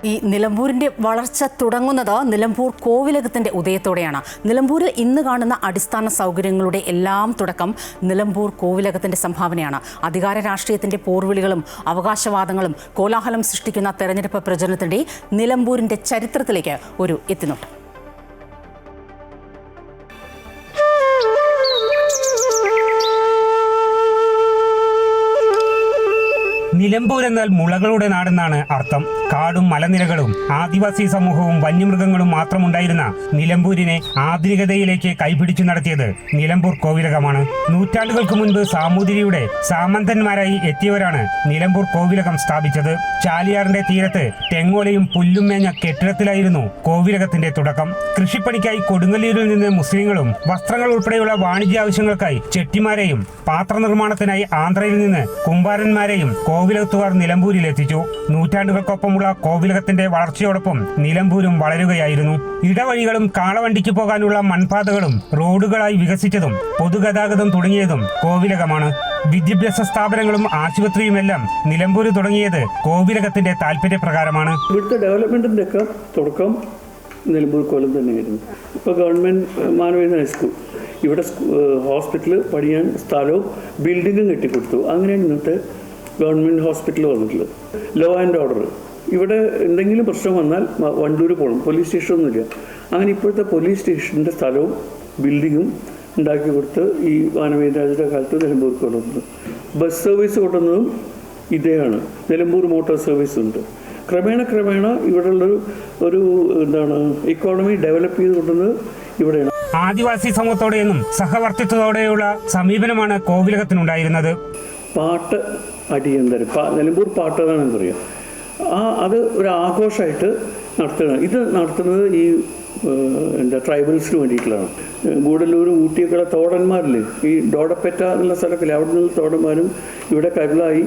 ഈ നിലമ്പൂരിൻ്റെ വളർച്ച തുടങ്ങുന്നത് നിലമ്പൂർ കോവിലകത്തിൻ്റെ ഉദയത്തോടെയാണ്. നിലമ്പൂരിൽ ഇന്ന് കാണുന്ന അടിസ്ഥാന സൗകര്യങ്ങളുടെ എല്ലാം തുടക്കം നിലമ്പൂർ കോവിലകത്തിൻ്റെ സംഭാവനയാണ്. അധികാര രാഷ്ട്രീയത്തിൻ്റെ പോർവിളികളും അവകാശവാദങ്ങളും കോലാഹലം സൃഷ്ടിക്കുന്ന തെരഞ്ഞെടുപ്പ് പ്രചരണത്തിൻ്റെ നിലമ്പൂരിൻ്റെ ചരിത്രത്തിലേക്ക് ഒരു എത്തിനോട്ടം. നിലമ്പൂർ എന്നാൽ മുളകളുടെ നാടെന്നാണ് അർത്ഥം. കാടും മലനിരകളും ആദിവാസി സമൂഹവും വന്യമൃഗങ്ങളും മാത്രമുണ്ടായിരുന്ന നിലമ്പൂരിനെ ആധുനികതയിലേക്ക് കൈപിടിച്ചു നടത്തിയത് നിലമ്പൂർ കോവിലകമാണ്. നൂറ്റാണ്ടുകൾക്ക് മുൻപ് സാമൂതിരിയുടെ സാമന്തന്മാരായി എത്തിയവരാണ് നിലമ്പൂർ കോവിലകം സ്ഥാപിച്ചത്. ചാലിയാറിന്റെ തീരത്ത് തെങ്ങോലയും പുല്ലും മേഞ്ഞ കെട്ടിടത്തിലായിരുന്നു കോവിലകത്തിന്റെ തുടക്കം. കൃഷിപ്പണിക്കായി കൊടുങ്ങല്ലൂരിൽ നിന്ന് മുസ്ലിങ്ങളും വസ്ത്രങ്ങൾ ഉൾപ്പെടെയുള്ള വാണിജ്യ ആവശ്യങ്ങൾക്കായി ചെട്ടിമാരെയും പാത്രനിർമ്മാണത്തിനായി ആന്ധ്രയിൽ നിന്ന് കുമ്പാരന്മാരെയും കോവിലകത്തുകാർ നിലമ്പൂരിലെത്തിച്ചു. നൂറ്റാണ്ടുകൾക്കൊപ്പമുള്ള കോവിലകത്തിന്റെ വളർച്ചയോടൊപ്പം നിലമ്പൂരും വളരുകയായിരുന്നു. ഇടവഴികളും കാളവണ്ടിക്ക് പോകാനുള്ള മൺപാതകളും റോഡുകളായി വികസിച്ചതും പൊതുഗതാഗതം തുടങ്ങിയതും കോവിലകമാണ്. വിദ്യാഭ്യാസ സ്ഥാപനങ്ങളും ആശുപത്രിയുമെല്ലാം നിലമ്പൂർ തുടങ്ങിയത് കോവിലകത്തിന്റെ താല്പര്യപ്രകാരമാണ്. ഇവിടുത്തെ ഡെവലപ്മെന്റിന്റെ ഒക്കെ തുടക്കം നിലമ്പൂർ കോലം തന്നെയായിരുന്നു. ഇപ്പോൾ ഗവൺമെന്റ് മാനവേദന ഹൈസ്കൂൾ ഇവിടെ ഹോസ്പിറ്റൽ പണിയാൻ സ്ഥലവും ബിൽഡിങ്ങും കെട്ടിക്കൊടുത്തു. അങ്ങനെയാണ് ഇന്നത്തെ ഗവൺമെൻറ് ഹോസ്പിറ്റൽ വന്നിട്ടുള്ളത്. ലോ ആൻഡ് ഓർഡർ ഇവിടെ എന്തെങ്കിലും പ്രശ്നം വന്നാൽ വണ്ടൂർ പോകണം, പോലീസ് സ്റ്റേഷനൊന്നുമില്ല. അങ്ങനെ ഇപ്പോഴത്തെ പോലീസ് സ്റ്റേഷൻ്റെ സ്ഥലവും ബിൽഡിങ്ങും ഉണ്ടാക്കി കൊടുത്ത് ഈ വാനവേദരാജയുടെ കാലത്ത് നിലമ്പൂർ കൊണ്ടുവന്നത്. ബസ് സർവീസ് കൊണ്ടുവന്നതും ഇതേയാണ്. നിലമ്പൂർ മോട്ടോർ സർവീസ് ഉണ്ട്. ക്രമേണ ഇവിടെയുള്ളൊരു ഇക്കോണമി ഡെവലപ്പ് ചെയ്ത് കൊണ്ടുവന്നത് ഇവിടെയാണ്. ആദിവാസി സമൂഹത്തോടെയും സഹവർത്തിത്വത്തോടെയുള്ള സമീപനമാണ് കോവിലകത്തിനുണ്ടായിരുന്നത്. പാട്ട് അടിയന്തരം നിലമ്പൂർ പാട്ട് എന്നാണ് പറയാം. അത് ഒരു ആഘോഷമായിട്ട് നടത്തുന്നത്. ഇത് നടത്തുന്നത് ഈ ട്രൈബൽസിന് വേണ്ടിയിട്ടുള്ളതാണ്. ഗൂഡല്ലൂർ ഊട്ടിയൊക്കെ തോടന്മാരില്ലേ, ഈ ഡോഡപ്പറ്റ എന്നുള്ള സ്ഥലത്തില്ലേ, അവിടെ നിന്നുള്ള തോടന്മാരും ഇവിടെ കരുളായി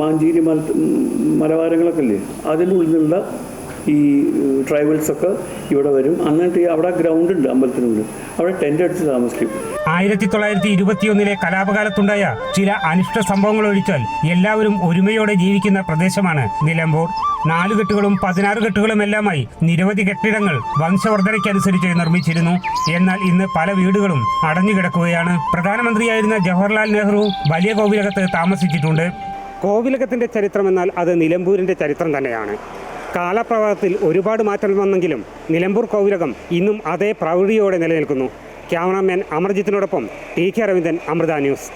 മാഞ്ചേരി മലവാരങ്ങളൊക്കെ ഇല്ലേ, അതിൻ്റെ ഉള്ളിൽ നിന്നുള്ള ഈ ട്രൈബൽസൊക്കെ ഇവിടെ വരും. എന്നിട്ട് അവിടെ ഗ്രൗണ്ട് ഉണ്ട്, അമ്പലത്തിനുണ്ട്, അവിടെ ടെൻ്റ് അടിച്ച് താമസിക്കും. 1921 കലാപകാലത്തുണ്ടായ ചില അനിഷ്ട സംഭവങ്ങൾ ഒഴിച്ചാൽ എല്ലാവരും ഒരുമയോടെ ജീവിക്കുന്ന പ്രദേശമാണ് നിലമ്പൂർ. 4 കെട്ടുകളും 16 കെട്ടുകളും എല്ലാമായി നിരവധി കെട്ടിടങ്ങൾ വംശവർദ്ധനയ്ക്കനുസരിച്ച് നിർമ്മിച്ചിരുന്നു. എന്നാൽ ഇന്ന് പല വീടുകളും അടഞ്ഞുകിടക്കുകയാണ്. പ്രധാനമന്ത്രിയായിരുന്ന ജവഹർലാൽ നെഹ്റു വലിയ കോവിലകത്ത് താമസിച്ചിട്ടുണ്ട്. കോവിലകത്തിന്റെ ചരിത്രമെന്നാൽ അത് നിലമ്പൂരിന്റെ ചരിത്രം തന്നെയാണ്. കാലപ്രവാഹത്തിൽ ഒരുപാട് മാറ്റം വന്നെങ്കിലും നിലമ്പൂർ കോവിലകം ഇന്നും അതേ പ്രൗഢിയോടെ നിലനിൽക്കുന്നു. ക്യാമറാമാൻ അമർജിത്തിനോടൊപ്പം T K Aravindan, Amrita news.